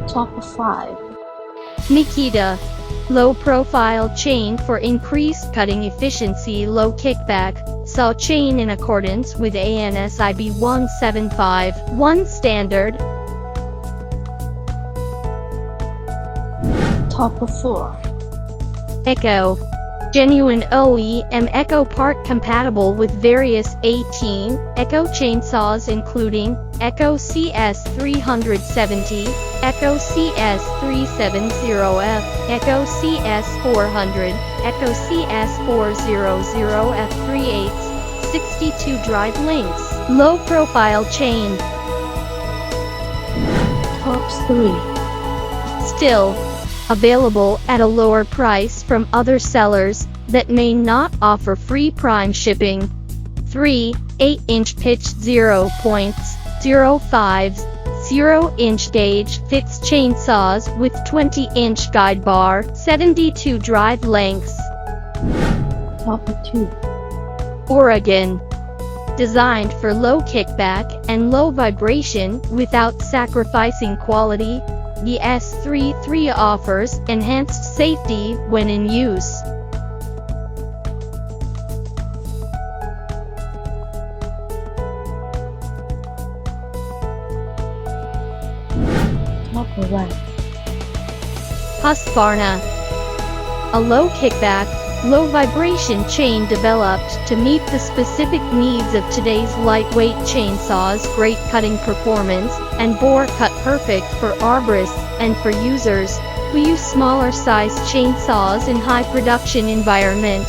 Top 5. Nikita. Low profile chain for increased cutting efficiency. Low kickback. Saw chain in accordance with ANSIB 1751 standard. Top 4. Echo. Genuine OEM Echo part compatible with various 18 Echo chainsaws including Echo CS370, Echo CS370F, Echo CS400, Echo CS400F3/8, 62 drive links, low profile chain. Top 3. Still available at a lower price from other sellers that may not offer free prime shipping. 3 8-inch pitch 0.050 inch gauge fixed chainsaws with 20-inch guide bar, 72 drive lengths. Top 2. Oregon. Designed for low kickback and low vibration without sacrificing quality, the S33 offers enhanced safety when in use. Top 1. Husqvarna. A low kickback, low vibration chain developed to meet the specific needs of today's lightweight chainsaws. Great cutting performance and bore cut, perfect for arborists and for users who use smaller size chainsaws in high production environment.